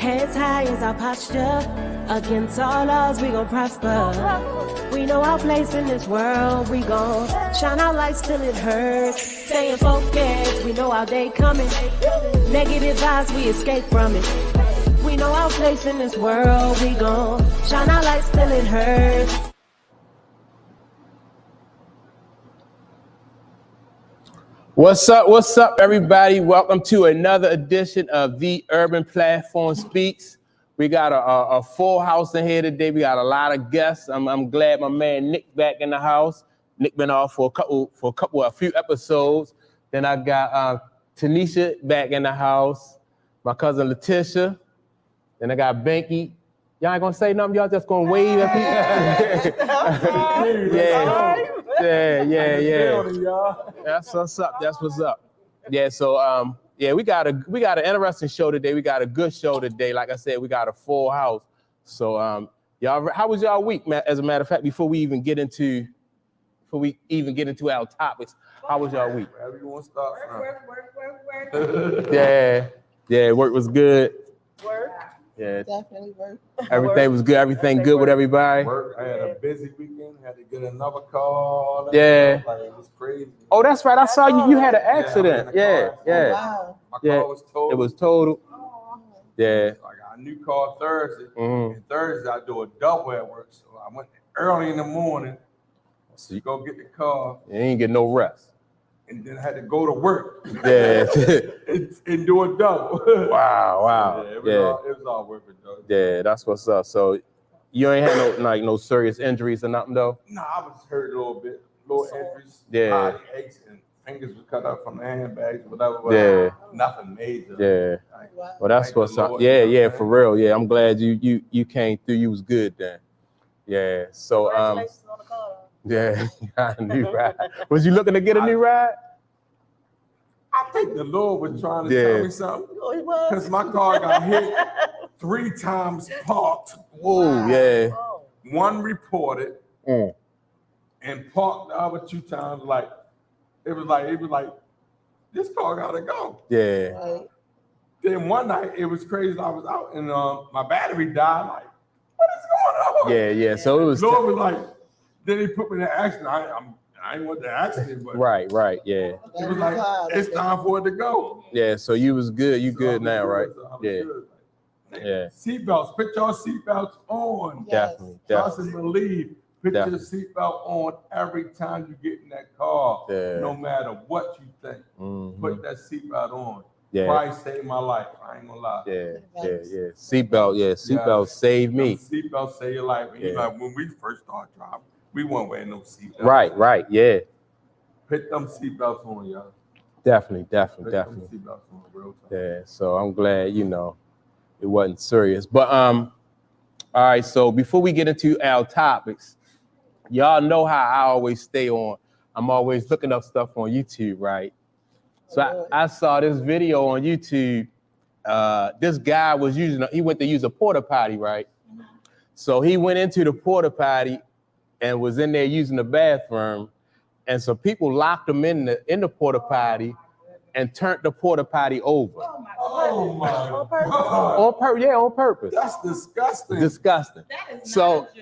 Heads high is our posture. Against all odds, we gon' prosper. We know our place in this world. We gon' shine our lights till it hurts. Staying focused, we know our day coming. Negative vibes, we escape from it. We know our place in this world. We gon' shine our lights till it hurts. What's up, everybody? Welcome to another edition of The Urban Platform Speaks. We got a full house in here today. We got a lot of guests. I'm glad my man Nick back in the house. Nick been off for a few episodes. Then I got Tanisha back in the house. My cousin Latisha. Then I got Binky. Y'all ain't gonna say nothing. Y'all just gonna wave at people. Yeah. That's what's up. Yeah. So we got an interesting show today. We got a good show today. Like I said, we got a full house. So y'all, how was y'all week, man? As a matter of fact, before we even get into our topics, how was y'all week? Wherever you want to start from. Work. Yeah. Work was good. Work. Yeah, Definitely work. everything was good. Everything good with everybody. Work. I had a busy weekend. Had to get another call. Yeah. Like, it was crazy. Oh, that's right. I saw you. You had an accident. Yeah. Wow. My car was totaled. It was total. Yeah. So I got a new car Thursday. Mhm. And Thursday I do a double at work. So I went early in the morning to go get the car. You ain't get no rest. And then I had to go to work. Yeah. and do a double. Wow. Yeah, it was all worth it though. Yeah, that's what's up. So you ain't had no serious injuries or nothing though? Nah, I was hurt a little bit. Little injuries. Yeah. Body aches and fingers were cut out from the handbags, whatever. Yeah. Nothing major. Yeah. Wow. Well, that's Thank the what's up. Lord, Yeah, you know what I'm for saying? real. Yeah, I'm glad you came through. You was good then. Yeah. So Congratulations on the car. yeah, got a new ride. Was you looking to get a new ride? I think the Lord was trying to Yeah. tell me something. Oh, he was. Because my car got hit 3 times parked. Oh, yeah. Oh. One reported Mm. and parked the other 2 times. It was like, this car gotta go. Yeah. Right. Then one night it was crazy. I was out and my battery died. Like, what is going on? Yeah. So it was Lord was like, then he put me in an accident. I ain't want the accident, but right. Yeah. it was like, it's time for it to go. Yeah. So you was good. You So good I'm now, good, right? so I'm Yeah. good. Yeah. Seatbelts. Put your seatbelts on. Yes. Definitely. Trust and believe. Put your Definitely. seatbelt on every time you get in that car. Yeah. No matter what you think. Mhm. Put that seatbelt on. Yeah. Christ saved my life. I ain't gonna lie. Yeah. Seatbelt saved me. Seatbelt save your life. And you Yeah. like when we first started driving, we weren't wearing no seatbelt. Right. Yeah. Put them seatbelts on, y'all. Definitely. Put them seatbelts on, real time. Yeah. So I'm glad, it wasn't serious. But all right, so before we get into our topics, y'all know how I always stay on. I'm always looking up stuff on YouTube, right? So I saw this video on YouTube. This guy he went to use a porta potty, right? So he went into the porta potty and was in there using the bathroom. And so people locked him in the porta potty and turned the porta potty over. Oh my On purpose. God. On purpose. That's disgusting. Disgusting. That is So not a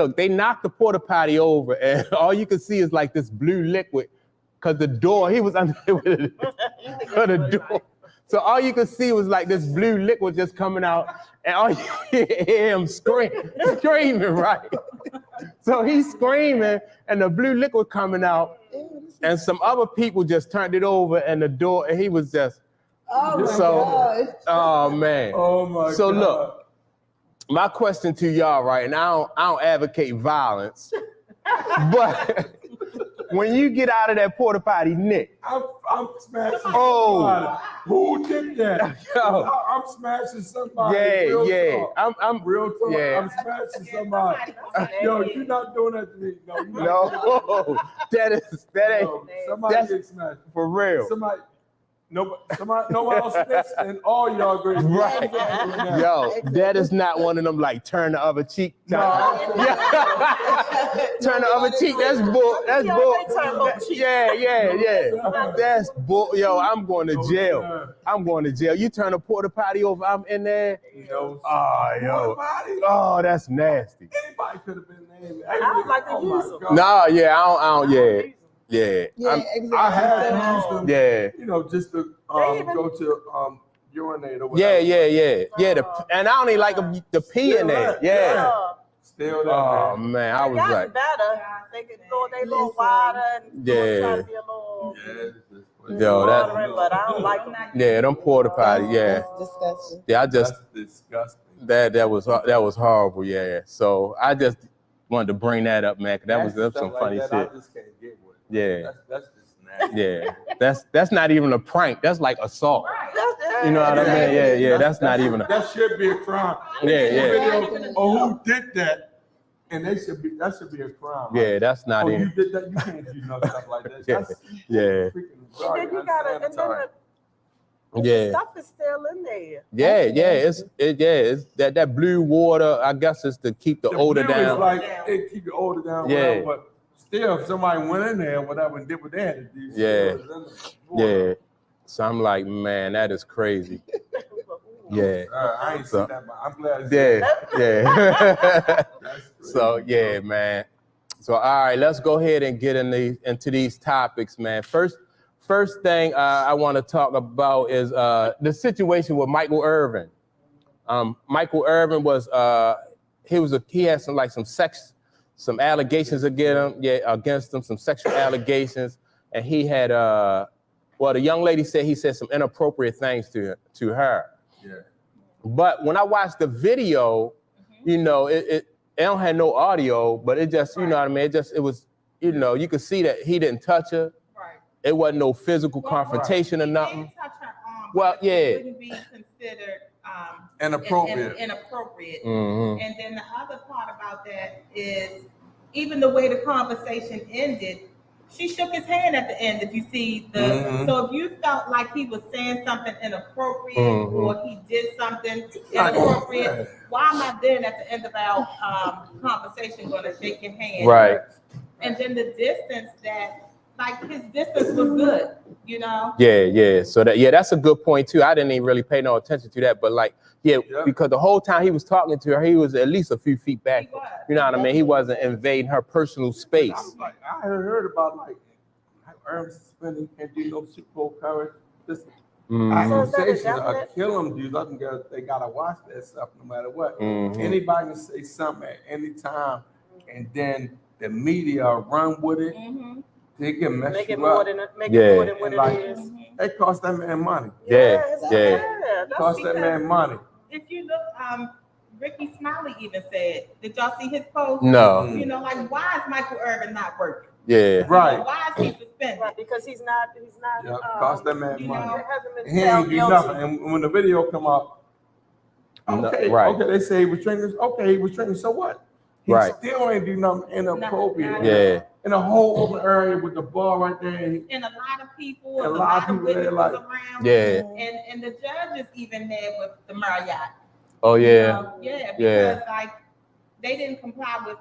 joke. they knocked the porta potty over, and all you can see is like this blue liquid, because the door, he was under the door. So all you could see was like this blue liquid just coming out, and all you hear him screaming, right? So he's screaming, and the blue liquid coming out, and some other people just turned it over, and the door, and he was just, Oh my So- gosh. oh man. Oh my So God. look, my question to y'all, right, and I don't advocate violence, but when you get out of that porta potty, Nick, I'm smashing Oh. somebody. Who did that? Yo. I'm smashing somebody. yeah, Real yeah, talk. I'm Real talk. Yeah. I'm smashing somebody. Yo, you're not doing that to me. No, you're not. no, that ain't Yo, somebody that's- get smashed. for real. Somebody. nobody else snitched, and all y'all agree. Right. Exactly. Yo, Exactly. that is not one of them like turn the other cheek. No. Turn the other cheek. That's bull. That's Yeah, bull. they turn both cheeks. Yeah. That's bull. Yo, I'm going to jail. I'm going to jail. You turn a porta potty over, I'm in there. No. Oh, yo. Nobody. Oh, that's nasty. Anybody could have been named. I don't like to use them. No, yeah, I don't, yeah. Yeah, exactly. I have used them. Yeah. You know, just to go to urinate or Yeah. whatever. And I don't even like the pee in there. Yeah. Still that. Oh man. man, I was Gotten like, better. They can go they little wider and try to be a little yo, that. watering, but I don't like them. Yeah, them porta potty. Yeah. That's disgusting. Yeah, I just That's disgusting. that was horrible. Yeah. So I just wanted to bring that up, man, because that was some Stuff funny like shit. I just can't get with. Yeah. That's just nasty. Yeah. That's not even a prank. That's like assault. You know what I mean? Yeah. That's not even a. That should be a crime. Yeah. Or who did that? And that should be a crime. Yeah, that's not Oh, even. you did that? You can't do no stuff like that. That's Yeah. freaking Then you gotta, and then the Yeah. stuff is still in there. It's that blue water. I guess it's to keep the odor blue is down. like it keep the odor down. Yeah. Whatever, but still, if somebody went in there, whatever, and did what they had to do. Yeah. still it was in the water. So I'm like, man, that is crazy. Yeah. I ain't So- seen that, but I'm glad. It's there. Yeah. That's crazy. So yeah, man. So all right, let's go ahead and get into these topics, man. First thing I want to talk about is the situation with Michael Irving. Michael Irving was he had some allegations against him, some sexual allegations, and he had the young lady said he said some inappropriate things to her. Yeah. But when I watched the video, you know, it don't have no audio, but it just, you know what I mean? It was, you know, you could see that he didn't touch her. Right. It wasn't no physical confrontation or He nothing. did touch her arm, Well, but yeah. it wouldn't be considered Inappropriate. inappropriate. Mhm. And then the other part about that is even the way the conversation ended, she shook his hand at the end. If you see the, Mhm. so if you felt like he was saying something inappropriate Mhm. or he did something Not gonna- inappropriate, why am I then at the end of our conversation going to shake your hand? Right. And then the distance his distance was good, you know? Yeah. So that's a good point too. I didn't even really pay no attention to that, but Yeah. because the whole time he was talking to her, he was at least a few feet back. He was. You know what I mean? He wasn't invading her personal space. I'm like, I heard about Irving suspended, can't do no Super Bowl coverage. This Mhm. So is that a accusations are definite? killing dudes. I think they gotta watch that stuff no matter what. Mhm. Anybody can say something at any time, and then the media run with it. Mhm. They can mess Make it you more up. than what Yeah. it Like- is. They cost that man money. Yeah. That's Cost that man money. If you look, Ricky Smiley even said, did y'all see his post? No. You know, like, why is Michael Irving not working? Yeah. Right. You know, why is he suspended? Right, because he's not. Yeah, cost that man you money. know, Hasn't been He ain't found do guilty. nothing. And when the video come out, No, okay, right. okay, they say he was drinking. Okay, he was drinking. So what? He Right. still ain't do nothing inappropriate. Nothing. Yeah. In a whole open area with the bar right there. And a lot of people, A a lot lot of of people witnesses there, like- around. Yeah. And the judge is even there with the Marriott. Oh you yeah. know? Yeah, Yeah. because like they didn't comply with,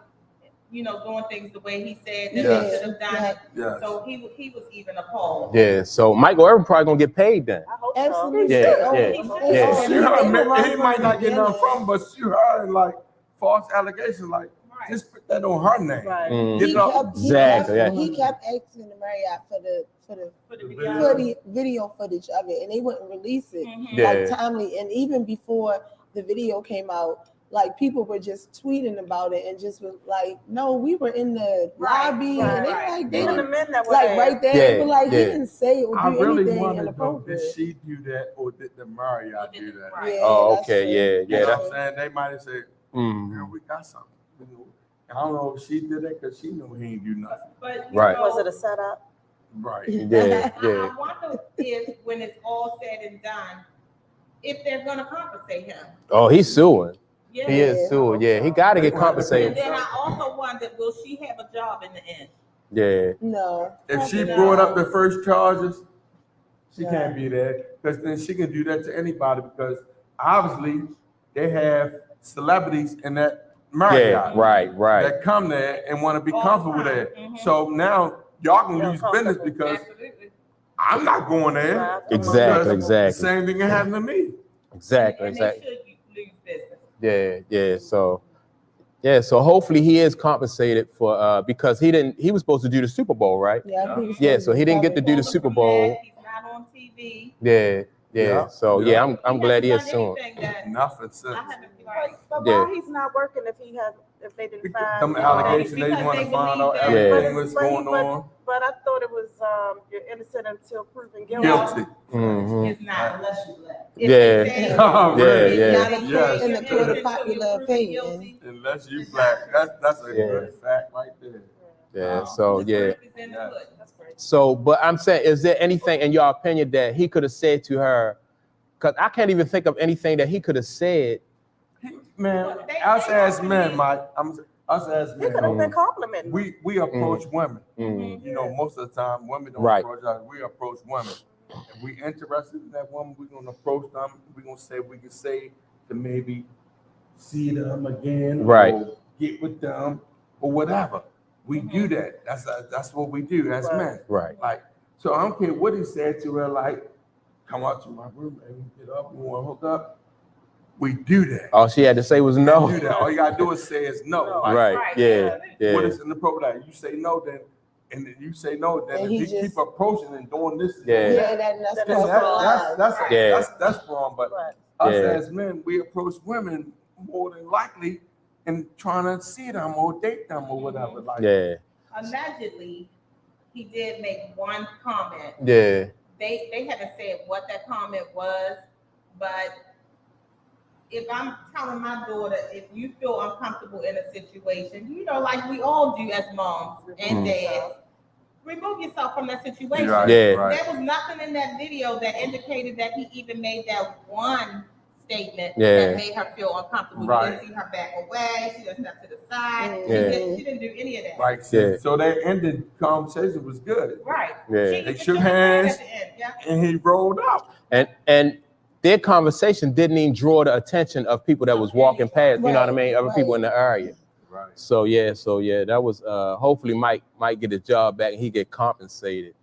you know, doing things the way he said that Yeah. they should have done it. Yeah. So he was even appalled. Yeah. So Michael Irving probably gonna get paid then. I hope so. Absolutely. Yeah, Oh, yeah, oh, yeah. oh, She heard, they were he might not get nothing wrong from, but she heard like false allegations. Like Right. just put that on her name. Right. Mm. Get it off. Exactly, He kept asking the Marriott for the video footage of it, and they wouldn't release it Mhm. Yeah. like timely. And even before the video came out, like people were just tweeting about it and just was like, "No, we were in the Right, lobby," right, and they right. like they Even the didn't, men that were like there. right there. Yeah, They were like, yeah. he didn't say it would I do really anything wonder though, inappropriate. did she do that or did the Marriott do that? Right. Yeah, Oh, that's okay. true. Yeah. You Yeah. know That's. what I'm saying? They might have said, Mm. "Girl, we got something." You know, I don't know if she did that because she knew he ain't do nothing. But Right. know, Was it a setup? Right. Yeah. Yeah. I wonder if when it's all said and done, if they're gonna compensate him. Oh, he's suing. Yeah. He is suing. Yeah. He got to get And compensated. then I also wondered, will she have a job in the end? Yeah. No. If she brought up the first charges, She can't be there because then she can do that to anybody because obviously they have celebrities in that Marriott right. that come there and want to be comfortable there. So now y'all can lose business because I'm not going there. Exactly. The same thing can happen to me. Exactly. And they should lose business. So hopefully he is compensated for because he was supposed to do the Super Bowl, right? Yeah, So he didn't get to do the Super Bowl. He's not on TV. Yeah. So I'm glad he is soon. Nothing since. But why he's not working if they didn't find Them allegations, they want to find out everything what's going on. But I thought it was you're innocent until proven guilty. It's not unless you left. In the court of popular opinion. Unless you black, that's a good fact right there. So, but I'm saying, is there anything in your opinion that he could have said to her? Because I can't even think of anything that he could have said. Man, us as men, Mike, us as He could have been complimenting. we approach women. You know, most of the time, women don't approach us. We approach women. If we interested in that woman, we're gonna approach them. We're gonna say we can say to maybe see them again, or get with them, or whatever. We do that. That's what we do as men. Right. Like, so I don't care what he said to her. Like, come out to my room and get up. You want to hook up? We do that. All she had to say was no. We do that. All you gotta do is say is no. Like, Right. Yeah. What is inappropriate? You say no, then you say no. Then if you keep approaching and doing this, that's wrong. But us as men, we approach women more than likely and trying to see them or date them or whatever. Like, allegedly, he did make one comment. Yeah. They haven't said what that comment was, but if I'm telling my daughter, if you feel uncomfortable in a situation, you know, like we all do as moms and dads, remove yourself from that situation. There was nothing in that video that indicated that he even made that one statement that made her feel uncomfortable. You didn't see her back away. She just stepped to the side. She didn't do any of that. Right. So that ended conversation was good. Right. They shook hands and he rolled out. And their conversation didn't even draw the attention of people that was walking past, you know what I mean? Other people in the area. Right. So that was hopefully Mike might get his job back and he get compensated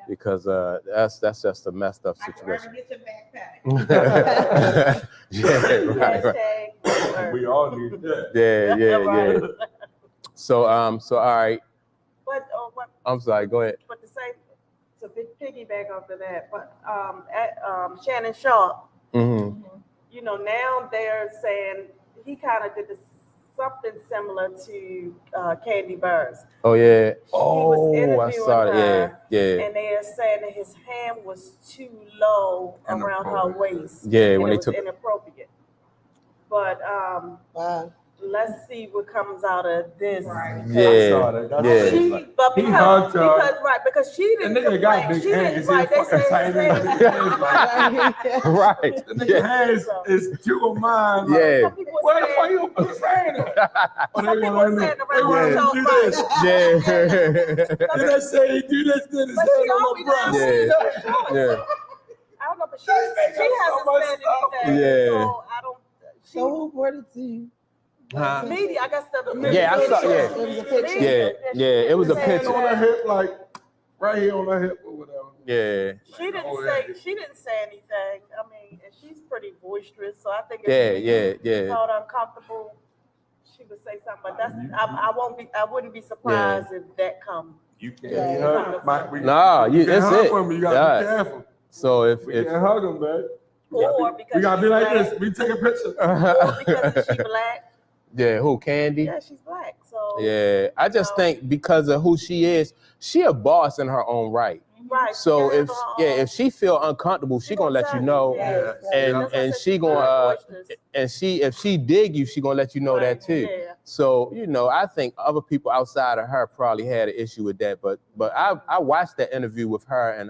because that's just a messed up situation. Get your backpack. Right. We all need that. So all right. But I'm sorry, go ahead. But to say to piggyback off of that, but Shannon Sharp, you know, now they're saying he kind of did something similar to Candy Burns. Oh yeah. I saw it. Yeah. And they're saying that his hand was too low around her waist. Yeah, when it they was took inappropriate. But let's see what comes out of this. Because she didn't complain. She didn't, they say right. The nigga hands is two of mine. Like, where the fuck you put his hand in? They want to do this. Did I say do this? Did his hand on my breast? I don't know, but she hasn't said anything. So I don't. So who brought it to you? Media, I guess the I saw. It was a picture. It was a picture. On her hip, like right here on her hip or whatever. Yeah. She didn't say anything. I mean, and she's pretty boisterous, so I think if she felt uncomfortable, she would say something. But that's I wouldn't be surprised if that comes. You can't hug. It's it. You gotta be careful. So if can't hug them, man. Or because we gotta be like black. this. We take a picture. Or because she's black. Yeah, who, Candy? Yeah, she's black. So yeah, I just think because of who she is, she a boss in her own right. Right. So if she feel uncomfortable, she gonna let you know, and she gonna if she dig you, she gonna let you know that too. Yeah. So you know, I think other people outside of her probably had an issue with that, but I watched that interview with her and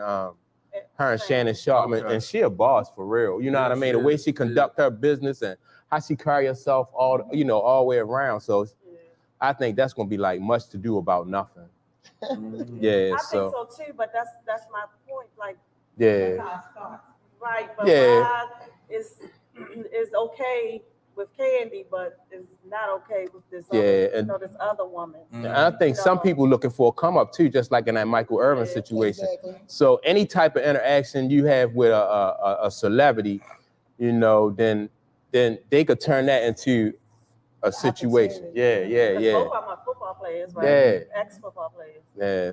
Shannon Sharp, and she a boss for real. You know what I mean? The way she conduct her business and how she carry herself all the way around. So I think that's gonna be like much to do about nothing. I think so too, but that's my point. Like Yeah. That's how it starts. Right, but Yeah. why is okay with Candy, but it's not okay with this this other woman. And I think some people looking for a come up too, just like in that Michael Irving situation. Exactly. So any type of interaction you have with a celebrity, you know, then they could turn that into a situation. Yeah. Both of them are football players, right? Yeah. Ex-football players. Yeah.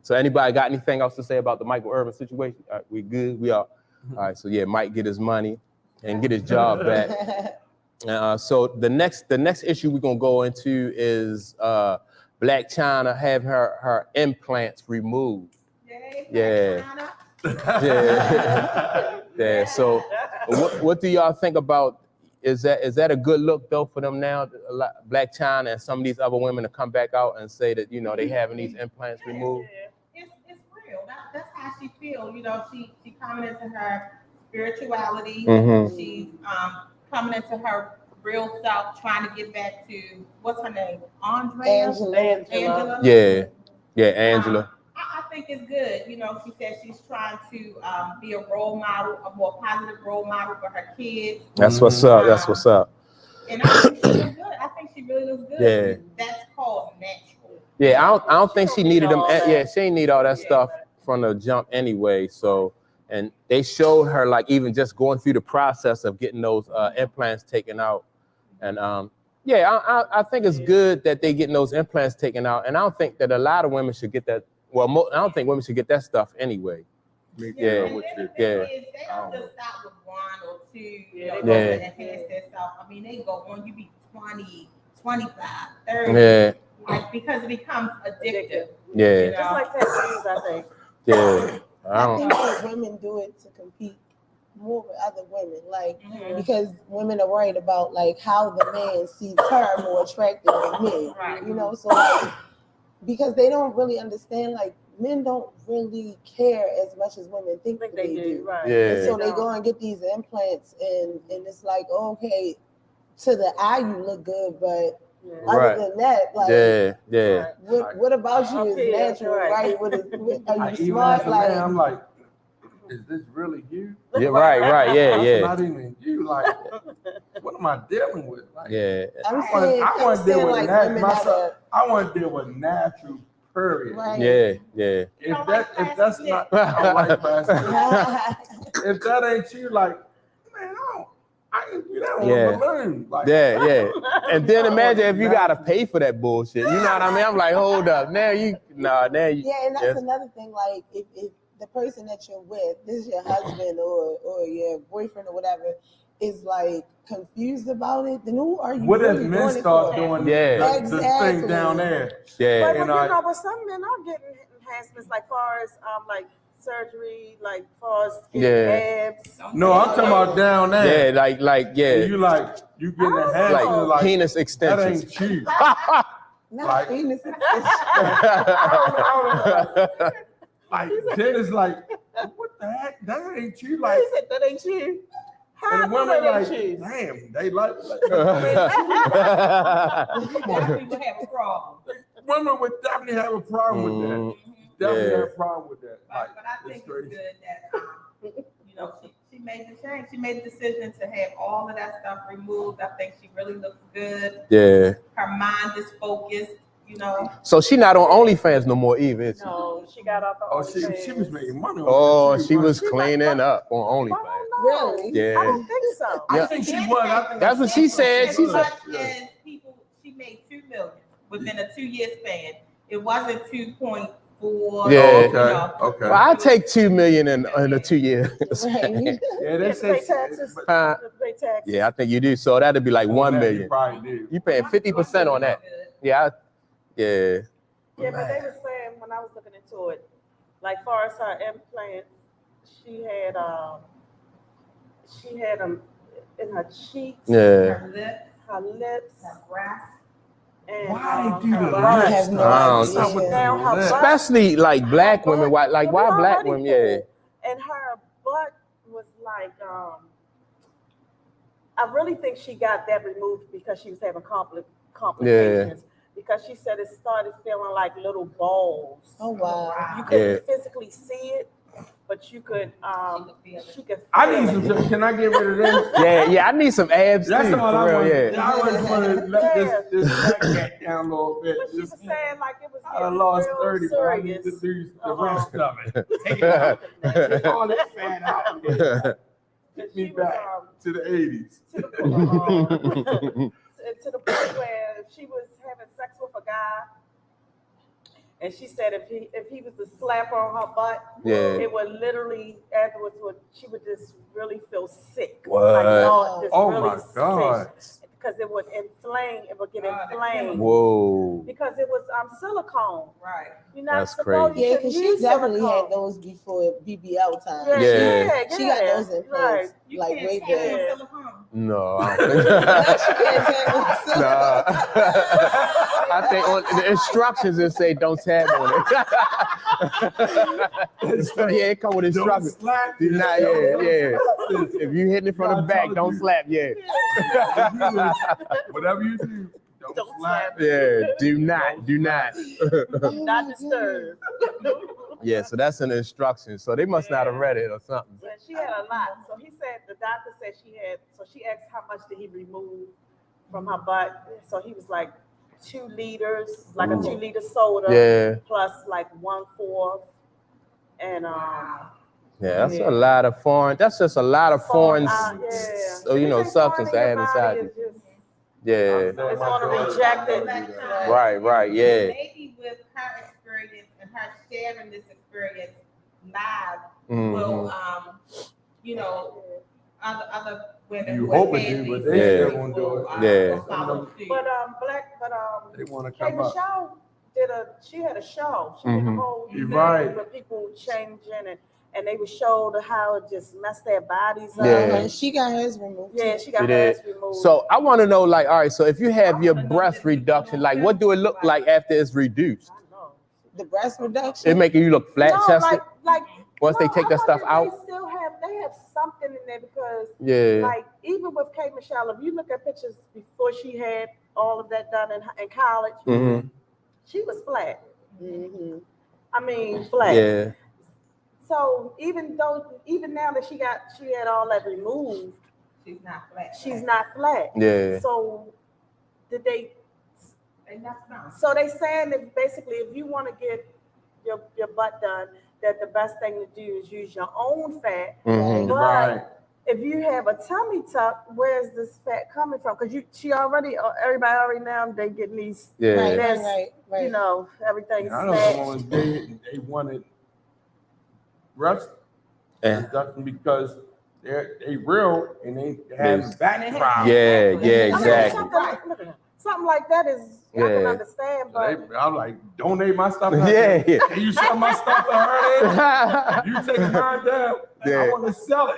So anybody got anything else to say about the Michael Irving situation? We good? We are. All right. So yeah, Mike get his money and get his job back. So the next issue we're gonna go into is Blac Chyna have her implants removed. Yay, Yeah. So what do y'all think about? Is that a good look though for them now, Blac Chyna and some of these other women to come back out and say that, you know, they having these implants removed? It's real. That's how she feels. You know, she coming into her spirituality. Mm-hmm. She's coming into her real self, trying to get back to what's her name? Angela. Yeah, Angela. I think it's good. You know, she said she's trying to be a role model, a more positive role model for her kids. That's what's up. That's what's up. And I think she looks good. I think she really looks good. Yeah. That's called natural. Yeah, I don't think she needed them. Yeah, she ain't need all that stuff from the jump anyway. So, and they showed her like even just going through the process of getting those implants taken out. And I think it's good that they getting those implants taken out. And I don't think that a lot of women should get that. Well, I don't think women should get that stuff anyway. They don't just stop with 1 or 2, you know, to enhance themselves. I mean, they go on, you be 20, 25, 30. Yeah. Like, because it becomes addictive. Yeah. You know? Just like tattoos, I think. Yeah. I think that women do it to compete more with other women, like because women are worried about like how the man sees her more attractive than men. Right. You know, so like, because they don't really understand, like men don't really care as much as women think they do. Right. Yeah. And so they go and get these implants, and it's like, okay, to the eye you look good, but other than that, like, what about you is natural, right? Are you smart? Like, I'm like, is this really you? Yeah, right, That's not even you. Like, what am I dealing with? Like, I want to deal with myself. I want to deal with natural. Period. Right. Yeah. If that's not, I like plastic. If that ain't you, like, man, I can do that on a balloon. Like, yeah. And then imagine if you gotta pay for that bullshit. You know what I mean? I'm like, hold up. Now you. Yeah, and that's another thing. Like, if the person that you're with, this is your husband or your boyfriend or whatever, is like confused about it, then who are you? What really if men start doing the thing down there? Yeah. But you know, but some men are getting enhancements, like far as like surgery, like far as abs. No, I'm talking about down there. Yeah, like You getting enhancements like penis extensions. That ain't you. Not penis extensions. Like Dennis, like, what the heck? That ain't you. Like, he said that ain't you. And the women like, damn, they like Definitely have a problem. Women would definitely have a problem with that. Definitely have a problem with that. But I think it's good that you know she made the change. She made the decision to have all of that stuff removed. I think she really looks good. Yeah. Her mind is focused. You know. So she not on OnlyFans no more, Eva. Is she? No, she got off the OnlyFans. She was making money. She was cleaning up on OnlyFans. Really? Yeah. I don't think so. I think she was. I think that's what she said. She made $2 million within a 2-year span. It wasn't 2.4. Yeah. Okay. Well, I take $2 million in a 2 year span. Yeah, they say pay taxes. Yeah, I think you do. So that'd be like $1 million. You probably do. You paying 50% on that. Yeah. Yeah, but they were saying when I was looking into it, like far as her implant, she had them in her cheeks, her lips, her breasts. And why they do that? I have no idea. Especially like black women. Why black women? Yeah. And her butt was like, I really think she got that removed because she was having complications. because she said it started feeling like little balls. Oh wow. You couldn't physically see it, but you could she could feel I need some. Can I get rid of this? Yeah, I need some abs That's too. all For I real, want. yeah. I just want to let this back get down a little bit. But she was saying like it was I lost real 30, but I need to serious. lose the rest of it. Take it out. Take all that fat out. Get me back to the 80s. To the point where she was having sex with a guy, and she said if he was to slap her on her butt, it would literally afterwards she would just really feel sick. What? Like, just Oh really my God. sick. Because it would inflame, it would get inflamed. Whoa. Because it was silicone. Right. You're not That's supposed crazy. Yeah, because she definitely had those before BBL time. Yeah. She got those in place, You like can't way tell back. in silicone. No, I don't think Now she can't tell. Nah. I think on the instructions it say don't tap on it. Yeah, it come with Don't instructions. slap. Do not, yeah. If you hitting it from the back, don't slap. Yeah. Whatever you do, don't slap. Yeah. Do not. Not disturb. Yeah. So that's an instruction. So they must not have read it or something. Yeah, she had a lot. So he said the doctor said she had. So she asked how much did he remove from her butt. So he was like 2 liters, like a 2-liter soda, plus like 1/4, and yeah, that's a lot of foreign. That's just a lot of foreign, substance added inside you. Yeah. It's gonna reject it. Right. Yeah. Maybe with her experience and her sharing this experience live will, other women. You hope it do, but they still won't do it. But they want to K. come up. Michelle she had a show. She did a whole thing with people changing and they would show how it just messed their bodies up. Yeah. She got hers removed. Yeah, she got hers removed. So I want to know, like, all right, so if you have your breast reduction, like, what do it look like after it's reduced? The breast reduction? It making you look flat chested? Like once they take that stuff out? They have something in there because, like, even with K. Michelle, if you look at pictures before she had all of that done in college, she was flat. I mean, flat. Yeah. So even now that she had all that removed, she's not flat. She's not flat. Yeah. So So they saying that basically, if you want to get your butt done, that the best thing to do is use your own fat. But if you have a tummy tuck, where's this fat coming from? Because everybody already now they getting these. Right. You know, everything's I don't know they wanted breast reduction because they real and they have back problems. Yeah, exactly. Something like that is I can understand, but I'm like, donate my stuff. Yeah. Can you sell my stuff to her? You take mine down. I want to sell it.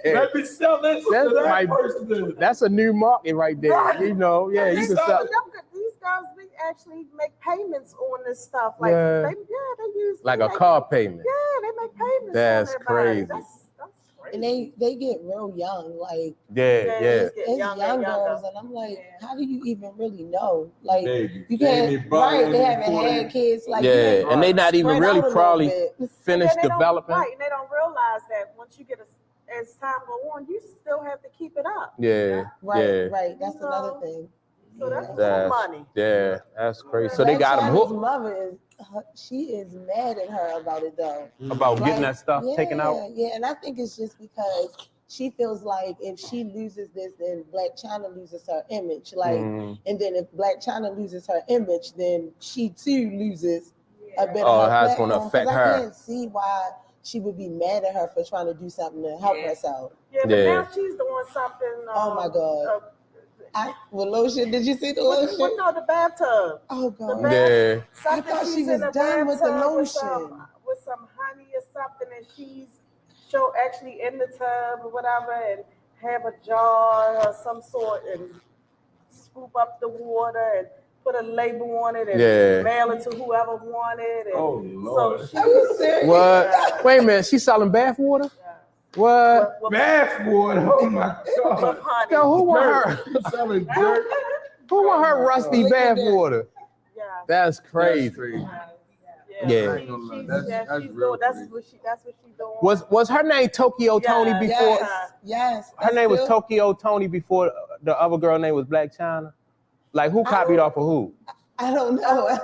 Let me sell this to that person. That's a new market right there. Right. You know, you can sell it. These guys, they actually make payments on this stuff. Like they use like a car payment. Yeah, they make payments. That's on crazy. That's crazy. And they get real young, like yeah. It's young girls, and I'm like, how do you even really know? Like you Baby, can't, right? They haven't had kids, like and they not even really probably finished developing. Right, and they don't realize that once you get as time go on, you still have to keep it up. Right. That's another thing. So that's money. Yeah, that's crazy. So they got them hooked. Mother she is mad at her about it though. About getting that stuff taken out. Yeah, and I think it's just because she feels like if she loses this, then Blac Chyna loses her image. Like, and then if Blac Chyna loses her image, then she too loses a bit of her how it's platform. gonna affect her. I can't see why she would be mad at her for trying to do something to help herself. Yeah, but now she's doing something. Oh my God. With lotion, did you see the lotion? No, the bathtub. Oh God. Yeah. I thought she was done with the lotion. With some honey or something, and she's actually in the tub or whatever, and have a jar or some sort, and scoop up the water and put a label on it and mail it to whoever wanted. And oh Lord. So she What? Wait a minute, she's selling bath water? What? Bath water? Oh my God. Yo, who want her? Selling dirt. Who want her rusty bathwater? Yeah. That's crazy. Yeah. That's what she's doing. Was her name Tokyo Tony before? Yes. Her name was Tokyo Tony before the other girl name was Blac Chyna. Like who copied off of who? I don't know.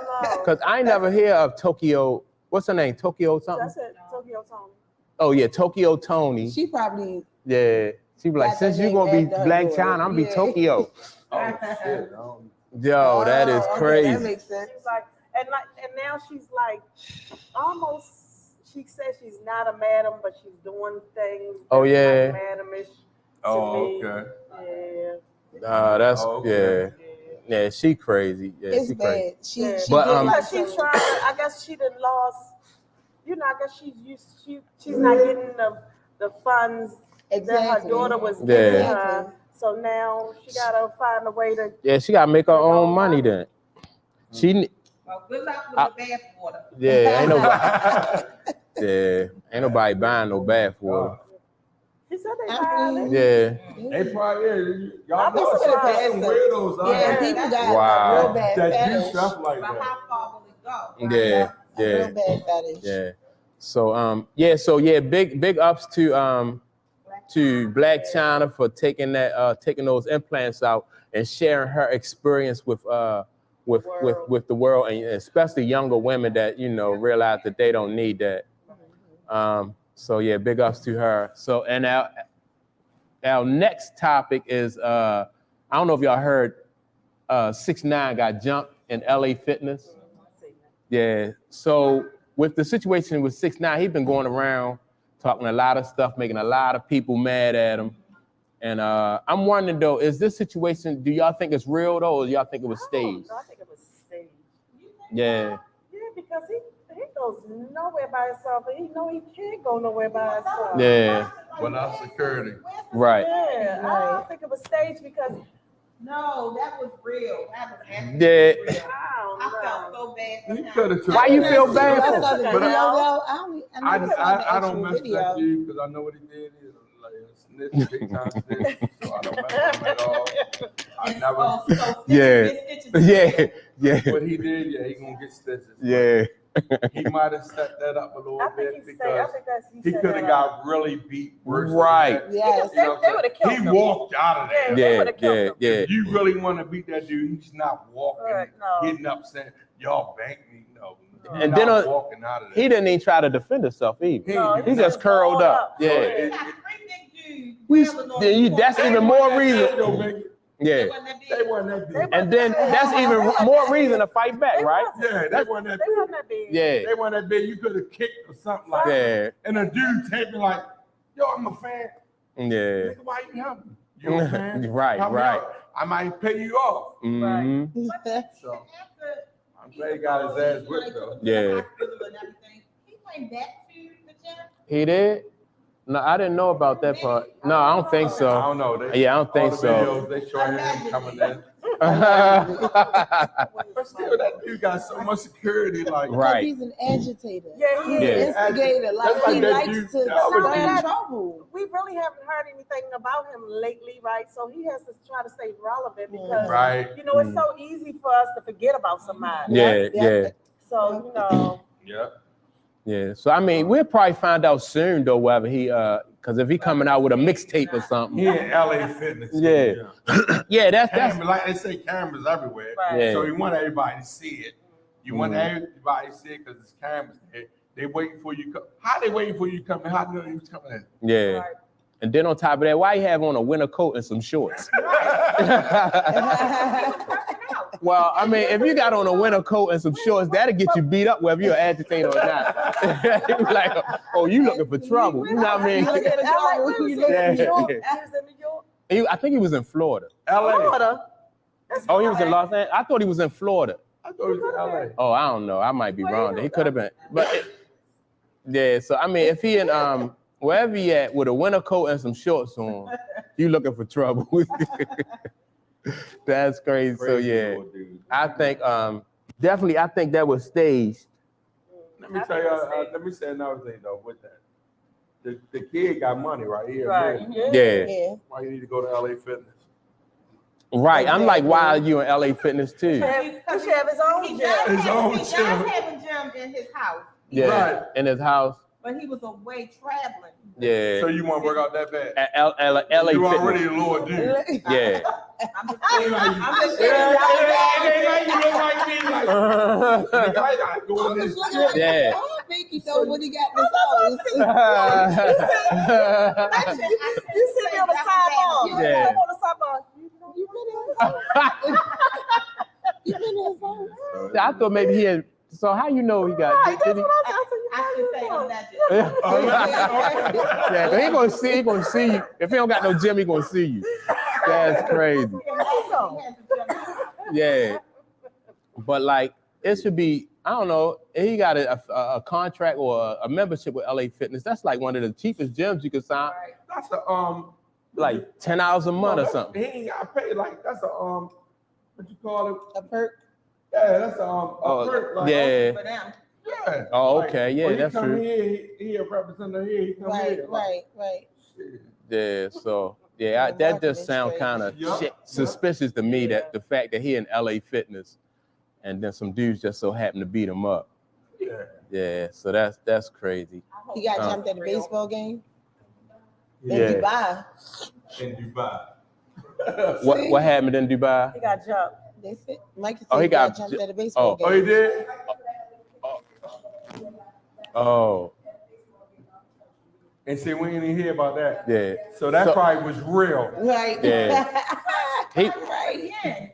Cause I never hear of Tokyo. What's her name? Tokyo something. That's it. Tokyo Tony. Oh yeah, Tokyo Tony. She probably. Yeah. She be like, since you gonna be Blac Chyna, I'm gonna be Tokyo. Oh shit. Yo, that is crazy. That makes sense. She's like, and now she's like, almost. She says she's not a madam, but she's doing things. Oh yeah. Like madamish. Oh, to okay. Me. Yeah. That's okay. Yeah, she crazy. Yeah, It's she bad. crazy. She but because she's trying. I guess she done lost. You know, I guess she's not getting the funds that her daughter was giving her. So now she gotta find a way to. Yeah, she gotta make her own money then. She. Well, good luck with the bathwater. Yeah, ain't nobody. Ain't nobody buying no bathwater. She said they buying it. Yeah. They probably y'all I'm know some weirdos out Yeah, there people got Wow. real bad that do fetish. stuff like But that. how far will it go? Yeah. Real bad fetish. Yeah. So big ups to Blac Chyna for taking those implants out and sharing her experience with the world, and especially younger women that realize that they don't need that. So yeah, big ups to her. So and our next topic is I don't know if y'all heard 6ix9ine got jumped in LA Fitness. Yeah. So with the situation with 6ix9ine, he's been going around talking a lot of stuff, making a lot of people mad at him. And I'm wondering though, is this situation, do y'all think it's real though, or do y'all think it was staged? I think it was staged. Yeah. Yeah, because he goes nowhere by himself, and he know he can't go nowhere by himself. Yeah. Without security. Right. Yeah, I don't think it was staged because No, that was real. That was actually Yeah. real. I I felt so bad for You him. could have took Why you that. feel bad I for saw the But video. I don't mess with video. that dude because I know what he did. He was like a snitch, big time snitch. So I don't mess with him at all. I And never. so Yeah. stitches. Yeah. What he did, yeah, he gonna get stitches. Yeah. He might have set that up a little I bit think he stayed. I because think that's he could have got really beat worse. than Right. that. Yes. You know what They I'm would have saying? killed He him. walked out of there. They Yeah. would've killed him. Yeah. If you really want to beat that dude, he's not walking, Right, no. getting upset. Y'all bank me, no. He's And not then walking out of there. He didn't even try to defend himself either. No, He just curled up. So Yeah. He got 3 big dudes. That's even more reason. Yeah. They wasn't that big. And then that's even more reason to fight back, right? Yeah, they wasn't that They big. wasn't that big. Yeah. They wasn't that big. You could have kicked or something like that. Yeah. And a dude taping like, yo, I'm a fan. Yeah. Nigga, why you helping me? You a fan? Right, Help me right. out. I might pay you off. Mhm. So I'm glad he got his ass whipped though. Yeah. He went back to the gym. He did? No, I didn't know about that part. No, I don't think I so. don't know. Yeah, I don't think all the so. videos, they show him coming in. Right. But still, that dude got so much security. Like, Right. He's an agitator. Yeah, he He's Yeah. an instigator. Like That's like he that likes dude- to that was stir that- trouble. We really haven't heard anything about him lately, right? So he has to try to stay relevant because right? you know it's so easy for us to forget about somebody. Yeah, yeah. So you know, Yeah. Yeah. So I mean, we'll probably find out soon though whether he because if he coming out with a mixtape or something. He in LA Fitness. Yeah. Yeah, that's Camera, like they say, cameras everywhere. Right. Yeah. So you want everybody to see it. You want everybody to see it because there's cameras there. They waiting for you. How they waiting for you to come in? How do you know he was coming in? yeah. Right. And then on top of that, why you have on a winter coat and some shorts? Well, I mean, if you got on a winter coat and some shorts, that'll get you beat up whether you're an agitator or not. Like, oh, you looking for trouble? You know what I mean? He was in New Yeah. York. He was in New York. I think he was in Florida. LA. Florida. That's Oh, he was in Florida. Los Angeles. I thought he was in Florida. I thought he was in LA. Oh, I don't know. I might be wrong. He could have been, but yeah. So I mean, if he in wherever he at with a winter coat and some shorts on, you looking for trouble. That's crazy. So yeah, old dude. I think definitely. I think that was staged. Let me tell you. Let me say another thing though. With that, the kid got money right here. Right. Man. Yeah. Yeah. Yeah. Why you need to go to LA Fitness? Right. I'm like, why are you in LA Fitness too? He should have his own He gym. does have a gym in his house. Yeah, Right. in his house. But he was away traveling. Yeah. So you want to work out that bad? At LA You Fitness. already a little dude. Yeah. I'm just saying. I'm just It saying. ain't like you look like me. Like, nigga, I got doing this shit. Yeah. Binky know what he got in his house. You see me on the sidebar. Yeah. I'm on the sidebar. You been in his house. You been in his house. I thought maybe he had. So how you know he got? Right, Did that's he- what I said. I should say on that. Yeah, but he gonna see you. If he don't got no gym, he gonna see you. That's crazy. Yeah, but like it should be. I don't know. He got a contract or a membership with LA Fitness. That's like one of the cheapest gyms you can sign. That's a Like $10 a month or something. He ain't got paid. Like that's a what you call it? A perk. Yeah, that's a perk. Like, Yeah. For them. Yeah. Oh, Like, okay. Yeah, when that's he come true. Here, he a representative here. He come here. Right. Shit. Yeah. So yeah, that Marketing just sounds straight. kind of Yeah. suspicious to me. That the fact that he in LA Fitness, and then some dudes just so happen to beat him up. Yeah. Yeah. So that's crazy. He got jumped at the baseball game in Yeah. Dubai. In Dubai. What happened in Dubai? He got jumped. They said Mike said Oh, he he got got jumped at a baseball Oh, he game. did? Oh, And see, we ain't even hear about that. yeah. So that So- probably was real. Right. Yeah. He, Right. Yeah.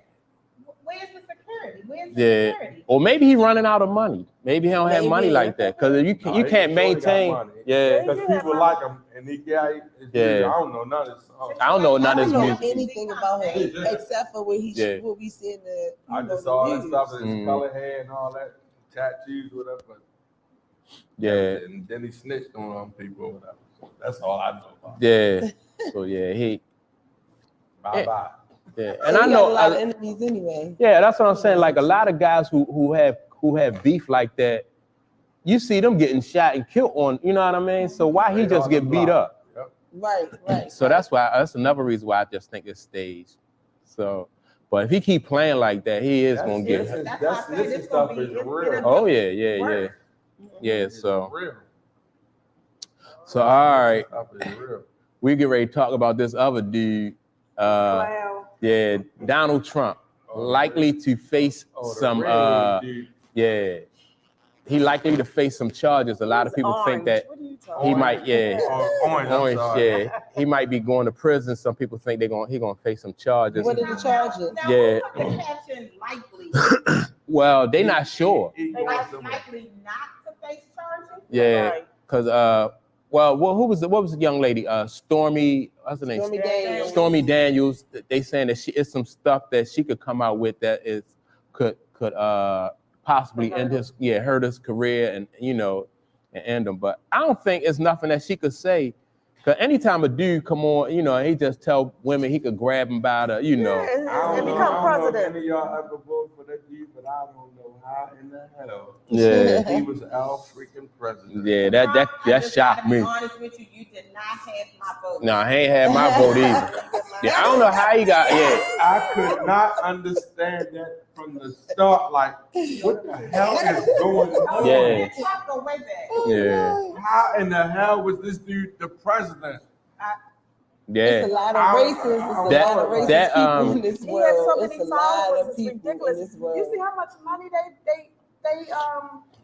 Where's the security? Where's the yeah. security? Or maybe he running out of money. Maybe he don't have money Maybe. like that because you No, you he can't sure he got maintain. money. Yeah. Because people like him, and he got Yeah. I don't know none of this. I don't know I none of his don't know music. anything about him except for what we see in the. I just saw that the stuff, news. his colored hair and all that, tattoos, whatever. But Yeah. and then he snitched on people or whatever. So that's all I know about. Yeah. So yeah, Bye bye. yeah. So And I he know got a lot of enemies anyway. yeah, that's what I'm saying. Like a lot of guys who have beef like that, you see them getting shot and killed on, you know what I mean? So why he just get beat up? Right. So that's another reason why I just think it's staged. So, but if he keep playing like that, he is gonna get. This stuff is real. Oh yeah. Yeah. So Real. all right, Stuff is real. we get ready to talk about this other dude. Wow. Yeah, Donald Trump likely to face Oh, the some. red dude. Yeah, he likely to face some charges. A lot of people think that What are you talking he about? might. Yeah. Orange, I'm Orange, sorry. yeah, he might be going to prison. Some people think he gonna face some charges. What are the charges? Now, Yeah. who put the caption likely? Well, they not sure. Likely not to face charges? Yeah, Right. because well, who was what was the young lady? Stormy, what's her name? Stormy Daniels. Stormy Daniels. They saying that it's some stuff that she could come out with that could possibly hurt his career and and end him. But I don't think it's nothing that she could say. Cause anytime a dude come on, he just tell women he could grab them by the, I And don't know, become I don't know president. if any of y'all ever voted for that dude, but I don't know how in the hell Yeah, he was our freaking president. yeah, that just shocked gotta be me. honest with you, you did not have my vote. No, he ain't had my vote either. Yeah, I don't know how he got. Yeah, I could not understand that from the start. Like, what the hell is going on? Yeah. Trump go way back. yeah, How in the hell was this dude the president? yeah. It's a lot of racists. It's a lot of racist people in this He has world. so It's many a lot followers, of it's people ridiculous. in this world You see how much money they